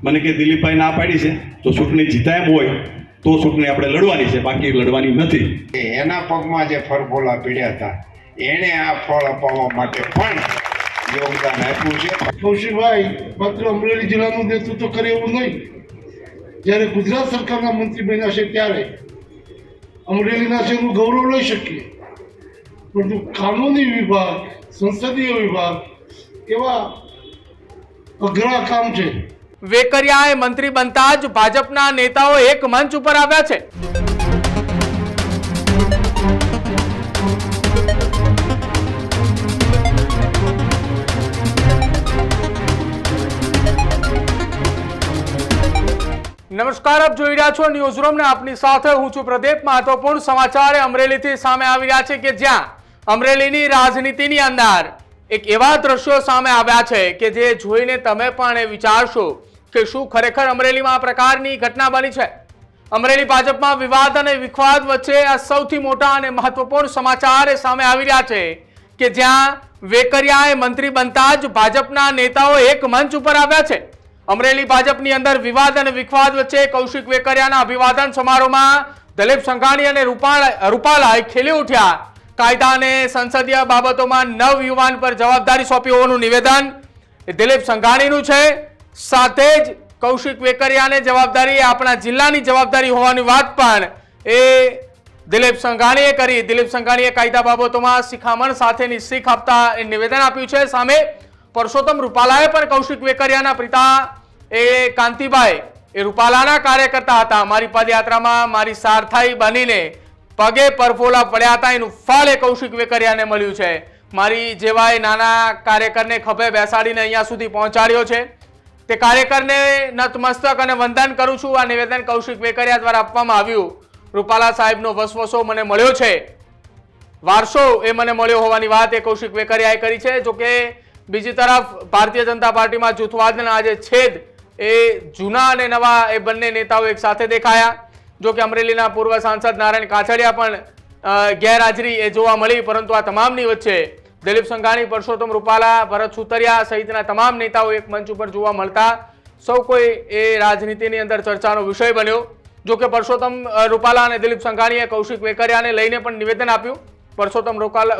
મને કે દિલીપભાઈ ના પાડી છે તો ચૂંટણી જીતા એમ હોય તો ચૂંટણી આપણે લડવાની છે, બાકી લડવાની નથી. એના પગમાં જે ફરફોલા પીડ્યા હતા એણે આ ફળ અપાવવા માટે પણ યોગદાન આપ્યું છે. કૌશિકભાઈ માત્ર અમરેલી જિલ્લાનું નેતૃત્વ કરે એવું નહીં, જ્યારે ગુજરાત સરકારના મંત્રી બન્યા છે ત્યારે અમરેલીના છે એનું ગૌરવ લઈ શકીએ, પરંતુ કાનૂની વિભાગ, સંસદીય વિભાગ એવા અઘરા કામ છે. વેકરિયાએ મંત્રી બનતા જ ભાજપના નેતાઓ એક મંચ ઉપર આવ્યા છે. નમસ્કાર, આપ જોઈ રહ્યા છો ન્યૂઝ રૂમ ને આપની સાથે હું છું પ્રદીપ. મહત્વપૂર્ણ સમાચાર અમરેલીથી સામે આવી રહ્યા છે કે જ્યાં અમરેલીની રાજનીતિની અંદર એક એવા દ્રશ્યો સામે આવ્યા છે કે જે જોઈને તમે પણ એ વિચારશો કે શું ખરેખર અમરેલીમાં આ પ્રકારની ઘટના બની છે. અમરેલી ભાજપમાં વિવાદ અને વિખવાદ વચ્ચે આ સૌથી મોટા અને મહત્વપૂર્ણ સમાચાર સામે આવી રહ્યા છે કે જ્યાં વેકરિયાએ મંત્રી બનતા જ ભાજપના નેતાઓ એક મંચ ઉપર આવ્યા છે. અમરેલી ભાજપની અંદર વિવાદ અને વિખવાદ વચ્ચે કૌશિક વેકરિયાના અભિવાદન સમારોહમાં દિલીપ સંઘાણી અને રૂપાલાએ ખીલી ઉઠ્યા. કાયદા અને સંસદીય બાબતોમાં નવયુવાન પર જવાબદારી સોંપી હોવાનું નિવેદન દિલીપ સંઘાણીનું છે. સાથે જ કૌશિક વેકરિયાને જવાબદારી આપણા જિલ્લાની જવાબદારી હોવાની વાત પણ એ દિલીપ સંઘાણીએ કરી. દિલીપ સંઘાણીએ કાયદા બાબતોમાં શિખામણ સાથેની શીખ આપતા નિવેદન આપ્યું છે. સામે પરસોત્તમ રૂપાલાએ પણ કૌશિક વેકરિયાના પિતા એ કાંતિભાઈ એ રૂપાલાના કાર્યકર્તા હતા. મારી પદયાત્રામાં મારી સારથાઈ બનીને પગે પરફોલા પડ્યા હતા, એનું ફળ એ કૌશિક વેકરિયાને મળ્યું છે. મારી જેવા એ નાના કાર્યકરને ખભે બેસાડીને અહીંયા સુધી પહોંચાડ્યો છે. તે કાર્યકરને નતમસ્તક અને વંદન કરું છું. આ નિવેદન કૌશિક વેકરિયા દ્વારા આપવામાં આવ્યું. રૂપાલા સાહેબનો વસવસો મને મળ્યો છે, વારસો એ મને મળ્યો હોવાની વાત એ કૌશિક વેકરિયાએ કરી છે. જોકે બીજી તરફ ભારતીય જનતા પાર્ટીમાં જૂથવાદના આજે છેદ એ જૂના અને નવા એ બંને નેતાઓ એક સાથે દેખાયા. જોકે અમરેલીના પૂર્વ સાંસદ નારાયણ કાછડિયા પણ ગેરહાજરી એ જોવા મળી, પરંતુ આ તમામની વચ્ચે દિલીપ સંઘાણી, પરસોત્તમ રૂપાલા, ભરત સુતરિયા સહિતના તમામ નેતાઓ એક મંચ ઉપર જોવા મળતા સૌ કોઈ એ રાજનીતિની અંદર ચર્ચાનો વિષય બન્યો. જોકે પરસોત્તમ રૂપાલા અને દિલીપ સંઘાણીએ કૌશિક વેકરિયાને લઈને પણ નિવેદન આપ્યું. પરસોત્તમ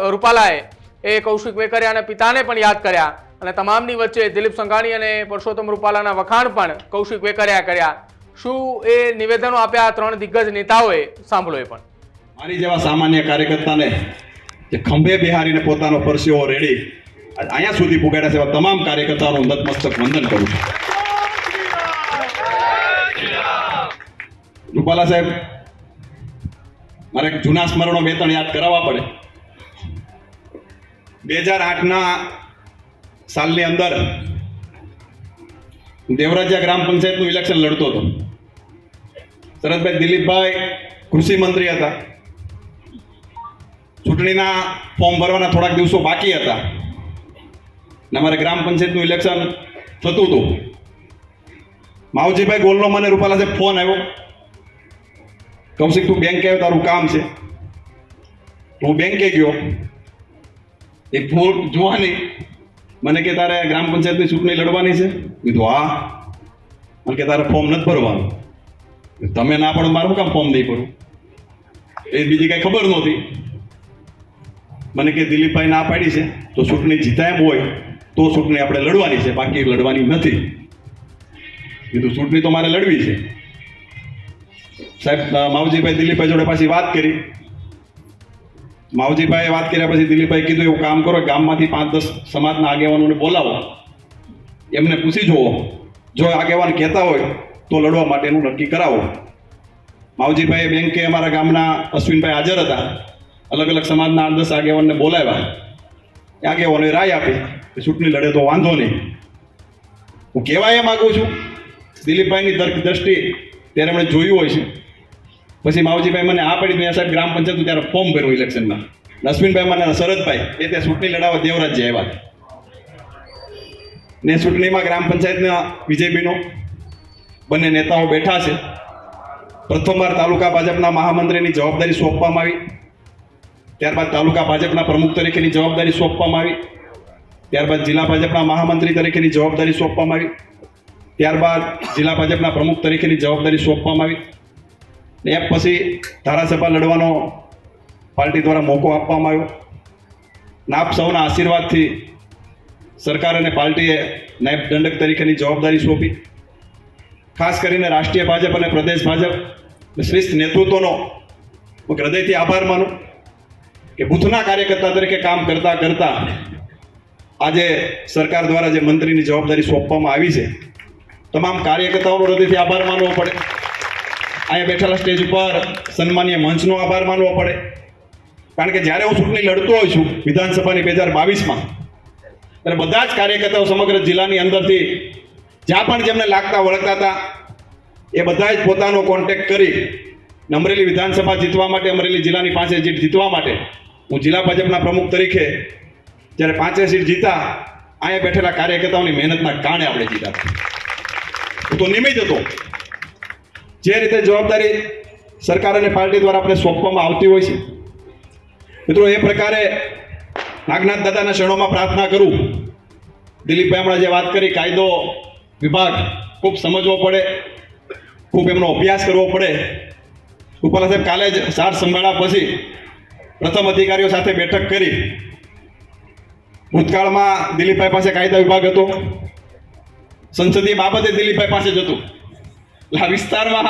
રૂપાલાએ એ કૌશિક વેકરિયાના પિતાને પણ યાદ કર્યા અને તમામની વચ્ચે દિલીપ સંઘાણી અને પરસોત્તમ રૂપાલાના વખાણ પણ કૌશિક વેકરિયાએ કર્યા. શું એ નિવેદનો આપ્યા ત્રણ દિગ્ગજ નેતાઓએ? સાંભળો. એ પણ મારી જેવા સામાન્ય કાર્યકર્તાને જે ખંભે બિહારીને પોતાનો પરસેવો રેડી અહીંયા સુધી પુગાડ્યા છે એવા તમામ કાર્યકર્તાઓનું નતમસ્તક વંદન કરું છું. રૂપાલા સાહેબ, મારે જૂના સ્મરણો બે ત્રણ યાદ કરાવવા પડે. 2008ના સાલની અંદર દેવરાજા ગ્રામ પંચાયતનું ઇલેક્શન લડતો હતો. શરદભાઈ દિલીપભાઈ કૃષિ મંત્રી હતા. ચૂંટણીના ફોર્મ ભરવાના થોડાક દિવસો બાકી હતા ને અમારે ગ્રામ પંચાયતનું ઇલેક્શન થતું હતું. માવજીભાઈ ગોલનો મને રૂપાલા સાહેબ ફોન આવ્યો, કૌશિક તું બેંકે આવ્યો, તારું કામ છે. હું બેંકે ગયો. એ ફોન જોવાની મને કે તારે ગ્રામ પંચાયતની ચૂંટણી લડવાની છે. કીધું હા. મને કે તારે ફોર્મ નથી ભરવાનું. તમે ના પડો મારું કામ ફોર્મ નહીં ભરું? એ બીજી કાંઈ ખબર નહોતી. મને કે દિલીપભાઈ ના પાડી છે તો ચૂંટણી જીતા એમ હોય તો ચૂંટણી આપણે લડવાની છે, બાકી લડવાની નથી. કીધું ચૂંટણી તો મારે લડવી છે. સાહેબ માવજીભાઈ દિલીપભાઈ જોડે પાછી વાત કરી. માવજીભાઈએ વાત કર્યા પછી દિલીપભાઈ કીધું એવું કામ કરો, ગામમાંથી 5-10 સમાજના આગેવાનોને બોલાવો, એમને પૂછી જુઓ, જો આગેવાન કહેતા હોય તો લડવા માટેનું નક્કી કરાવો. માવજીભાઈ બેંકે અમારા ગામના અશ્વિનભાઈ હાજર હતા. અલગ અલગ સમાજના 8-10 આગેવાનને બોલાવ્યા. આગેવાનોએ રાય આપી કે ચૂંટણી લડે તો વાંધો નહીં. હું કહેવા એ માગું છું, દિલીપભાઈની તર્ક દ્રષ્ટિ ત્યારે એમણે જોયું હોય છે. પછી માવજીભાઈ મને આ પડી, મેં સાહેબ ગ્રામ પંચાયતનું ત્યારે ફોર્મ ભર્યું ઇલેક્શનના. અશ્વિનભાઈ મને શરદભાઈ એ ત્યાં ચૂંટણી લડાવવા દેવરાજ્ય આવ્યા ને ચૂંટણીમાં ગ્રામ પંચાયતના વિજયબીનો બંને નેતાઓ બેઠા છે. પ્રથમવાર તાલુકા ભાજપના મહામંત્રીની જવાબદારી સોંપવામાં આવી. ત્યારબાદ તાલુકા ભાજપના પ્રમુખ તરીકેની જવાબદારી સોંપવામાં આવી. ત્યારબાદ જિલ્લા ભાજપના મહામંત્રી તરીકેની જવાબદારી સોંપવામાં આવી. ત્યારબાદ જિલ્લા ભાજપના પ્રમુખ તરીકેની જવાબદારી સોંપવામાં આવી. એ પછી ધારાસભા લડવાનો પાર્ટી દ્વારા મોકો આપવામાં આવ્યો. આપ સૌના આશીર્વાદથી સરકાર અને પાર્ટીએ નાયબ દંડક તરીકેની જવાબદારી સોંપી. ખાસ કરીને રાષ્ટ્રીય ભાજપ અને પ્રદેશ ભાજપ શ્રેષ્ઠ નેતૃત્વનો હું હૃદયથી આભાર માનું કે બૂથના કાર્યકર્તા તરીકે કામ કરતા કરતા આજે સરકાર દ્વારા જે મંત્રીની જવાબદારી સોંપવામાં આવી છે, તમામ કાર્યકર્તાઓનો હૃદયથી આભાર માનવો પડે. અહીંયા બેઠેલા સ્ટેજ ઉપર સન્માનીય મંચનો આભાર માનવો પડે. કારણ કે જ્યારે હું ચૂંટણી લડતો હોઉં છું વિધાનસભાની 2022માં, ત્યારે બધા જ કાર્યકર્તાઓ સમગ્ર જિલ્લાની અંદરથી જ્યાં પણ જેમને લાગતા વળગતા હતા એ બધા જ પોતાનો કોન્ટેક્ટ કરી અમરેલી વિધાનસભા જીતવા માટે, અમરેલી જિલ્લાની 5 સીટ જીતવા માટે હું જિલ્લા ભાજપના પ્રમુખ તરીકે જ્યારે 5 સીટ જીતા, અહીંયા બેઠેલા કાર્યકર્તાઓની મહેનતના કારણે આપણે જીતા. હું તો નિમિત્ત હતો. જે રીતે જવાબદારી સરકાર અને પાર્ટી દ્વારા આપણે સોંપવામાં આવતી હોય છે, મિત્રો એ પ્રકારે નાગનાથ દાદાના શરણોમાં પ્રાર્થના કરું. દિલીપભાઈ હમણાં જે વાત કરી, કાયદો વિભાગ ખૂબ સમજવો પડે, ખૂબ એમનો અભ્યાસ કરવો પડે. રૂપાલા સાહેબ કાલે જ સાર સંભાળ્યા પછી પ્રથમ અધિકારીઓ સાથે બેઠક કરી. ભૂતકાળમાં દિલીપભાઈ પાસે કાયદા વિભાગ હતો, સંસદીય બાબતે દિલીપભાઈ પાસે જ હતું. આ વિસ્તારમાં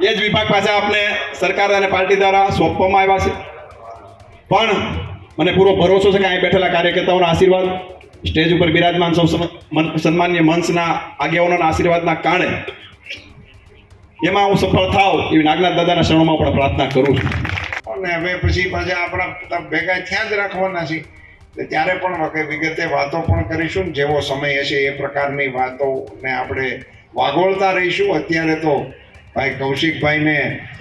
એ જ વિભાગ પાસે આપણે સરકાર અને પાર્ટી દ્વારા સોંપવામાં આવ્યા છે. પણ મને પૂરો ભરોસો છે કે અહીં બેઠેલા કાર્યકર્તાઓના આશીર્વાદ, સ્ટેજ ઉપર બિરાજમાન સૌ સન્માનીય મંચના આગેવાનોના આશીર્વાદના કારણે એમાં હું સફળ થાવ એવી નાગનાથ દાદાના શરણોમાં પણ પ્રાર્થના કરું છું. અને હવે પછી પાછા આપણા ભેગા ત્યાં જ રાખવાના છે. ત્યારે પણ વિગતે વાતો પણ કરીશું. જેવો સમય હશે એ પ્રકારની વાતોને આપણે વાગોળતા રહીશું. અત્યારે તો ભાઈ કૌશિકભાઈને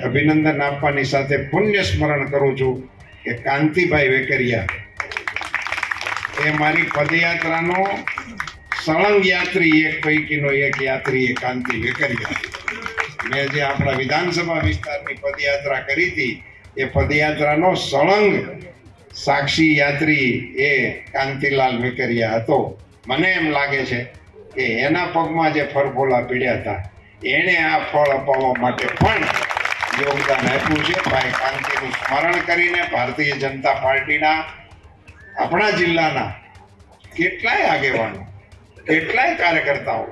અભિનંદન આપવાની સાથે પુણ્ય સ્મરણ કરું છું કે કાંતિભાઈ વેકરિયા એ મારી પદયાત્રાનો સળંગ યાત્રી, એક પૈકીનો એક યાત્રી એ કાંતિ વેકરિયા. મેં જે આપણા વિધાનસભા વિસ્તારની પદયાત્રા કરી હતી એ પદયાત્રાનો સળંગ સાક્ષી યાત્રી એ કાંતિલાલ વેકરિયા હતો. મને એમ લાગે છે કે એના પગમાં જે ફરફોલા પીડ્યા હતા એણે આ ફળ અપાવવા માટે પણ યોગદાન આપ્યું છે. ભાઈ કાંતિનું સ્મરણ કરીને ભારતીય જનતા પાર્ટીના આપણા જિલ્લાના કેટલાય આગેવાનો, કેટલાય કાર્યકર્તાઓ,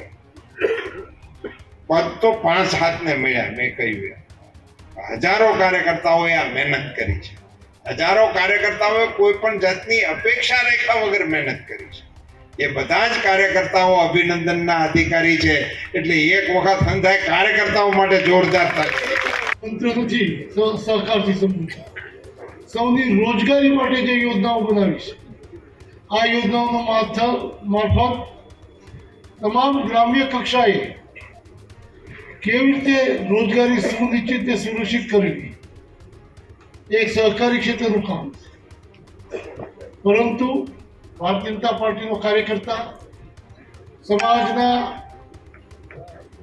પદ તો 5 હાથને મળ્યા. મેં કહ્યું હજારો કાર્યકર્તાઓએ આ મહેનત કરી છે. હજારો કાર્યકર્તાઓએ કોઈ પણ જાતની અપેક્ષા રેખા વગર મહેનત કરી છે. એ બધા જ કાર્યકર્તાઓ અભિનંદનના અધિકારી છે. એટલે એક વખત સંધાય કાર્યકર્તાઓ માટે જોરદાર તાળી. તંત્ર નથી, સહકારથી સંબંધ. સૌની રોજગારી માટે જે યોજનાઓ બનાવી છે, આ યોજનાઓનો મારફત તમામ ગ્રામ્ય કક્ષાએ કેવી રીતે રોજગારી સુનિશ્ચિત અને સુરક્ષિત કરવી, એક સહકારી ક્ષેત્રનું કામ. પરંતુ ભારતીય જનતા પાર્ટીનો કાર્યકર્તા સમાજના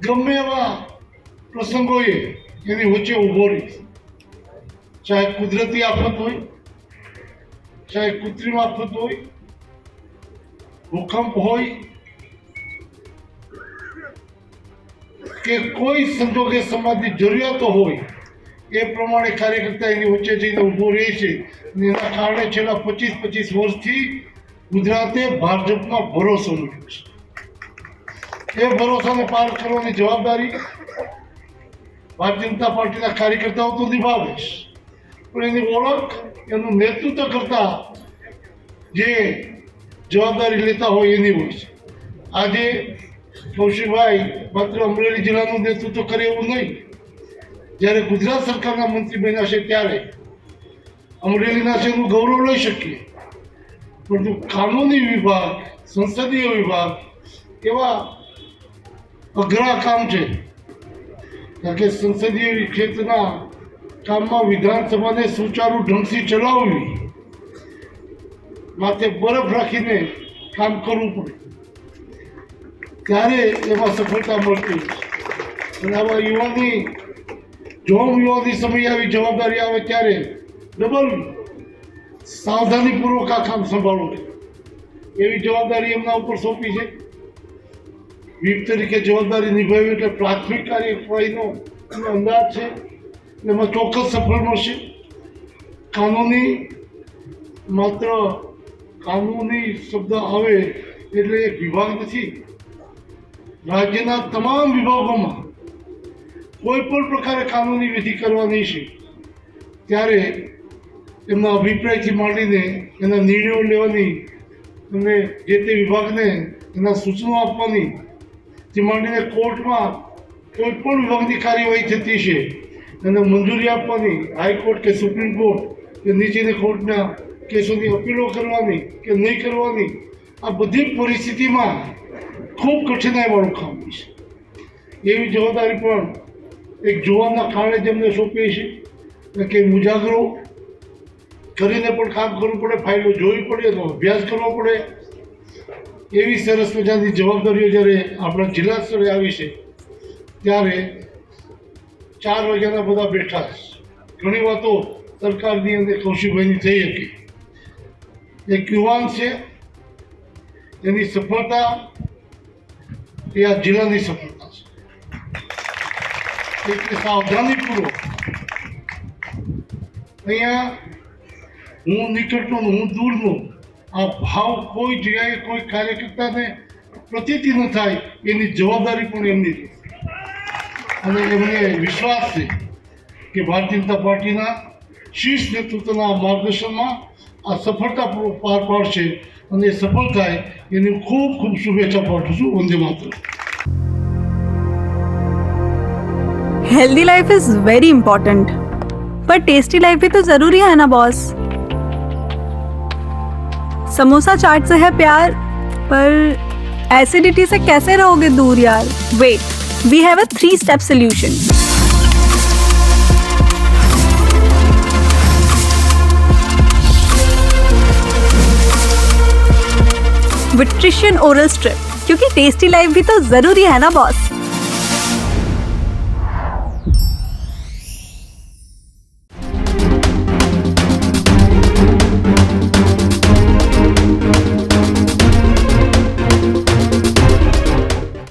ગમે એવા પ્રસંગોએ એની વચ્ચે ઊભો રહી. ચાહે કુદરતી આફત હોય, ચાહે કૃત્રિમ આફત હોય, ભૂકંપ હોય કે કોઈ સંજોગે સમાજની જરૂરિયાતો હોય, એ પ્રમાણે કાર્યકર્તા એની વચ્ચે જઈને ઊભો રહે છે. એના કારણે છેલ્લા 25 વર્ષથી ગુજરાતે ભાજપમાં ભરોસો મૂક્યો છે. એ ભરોસાને પાર કરવાની જવાબદારી ભારતીય જનતા પાર્ટીના કાર્યકર્તાઓ તો નિભાવે છે, પણ એની ઓળખ, એનું નેતૃત્વ કરતા જે જવાબદારી લેતા હોય એની હોય છે. આજે કૌશિકભાઈ માત્ર અમરેલી જિલ્લાનું નેતૃત્વ કરે એવું નહીં. જ્યારે ગુજરાત સરકારના મંત્રી બન્યા છે ત્યારે અમરેલીના છે એનું ગૌરવ લઈ શકીએ. પરંતુ કાનૂની વિભાગ, સંસદીય વિભાગ એવા અઘરા કામ છે. કારણ કે સંસદીય ક્ષેત્રના કામમાં વિધાનસભાને સુચારુ ઢંગથી ચલાવવી, માથે બરફ રાખીને કામ કરવું પડે, ત્યારે એમાં સફળતા મળતી. અને આવા યુવાની સમય આવી જવાબદારી આવે ત્યારે ડબલ સાવધાનીપૂર્વક આ કામ સંભાળવું એવી જવાબદારી એમના ઉપર સોંપી છે. વીપ તરીકે જવાબદારી નિભાવી એટલે પ્રાથમિક કાર્યવાહીનો અંદાજ છે, એમાં ચોક્કસ સફળ મળશે. કાનૂની, માત્ર કાનૂની શબ્દ આવે એટલે એક વિભાગ નથી. રાજ્યના તમામ વિભાગોમાં કોઈ પણ પ્રકારે કાનૂની વિધિ કરવાની છે ત્યારે એમના અભિપ્રાયથી માંડીને એના નિર્ણયો લેવાની અને જે તે વિભાગને એના સૂચનો આપવાની થી માંડીને કોર્ટમાં કોઈ પણ વિભાગની કાર્યવાહી થતી છે એને મંજૂરી આપવાની, હાઈકોર્ટ કે સુપ્રીમ કોર્ટ કે નીચેની કોર્ટના કેસોની અપીલો કરવાની કે નહીં કરવાની, આ બધી પરિસ્થિતિમાં ખૂબ કઠિનાઈવાળું કામ છે. એવી જવાબદારી પણ એક જુવાનના કારણે જ એમને સોંપી છે કે ઉજાગરો કરીને પણ કામ કરવું પડે, ફાઇલો જોવી પડે, તો અભ્યાસ કરવો પડે. એવી સરસ મજાની જવાબદારીઓ જ્યારે આપણા જિલ્લા સ્તરે આવી છે ત્યારે 4 વાગ્યાના બધા બેઠા છે. ઘણી વાતો સરકારની અને કૌશિકભાઈની થઈ હતી. એક યુવાન છે, એની સફળતા એ આ જિલ્લાની સફળતા છે. એટલે સાવધાનીપૂર્વક અહીંયા હું નિકટનો હું દૂરનો આ ભાવ કોઈ જગ્યાએ કોઈ કાર્યકર્તાને પ્રતીતિ ન થાય એની જવાબદારી પણ એમની છે. અને એમને વિશ્વાસ છે કે ભારતીય જનતા પાર્ટીના શીર્ષ નેતૃત્વના માર્ગદર્શનમાં આ સફળતા પાર પાડશે અને એ સફળ થાય એની ખૂબ ખૂબ શુભેચ્છા પાઠવું છું. વંદે માતરમ. Healthy life is very important, पर टेस्टी लाइफ भी तो जरूरी है ना बॉस. समोसा चाट से है प्यार, पर एसिडिटी से कैसे रहोगे दूर यार. Wait, we have a 3-step solution. विट्रिशियन ओरल स्ट्रिप, क्योंकि टेस्टी लाइफ भी तो जरूरी है ना बॉस.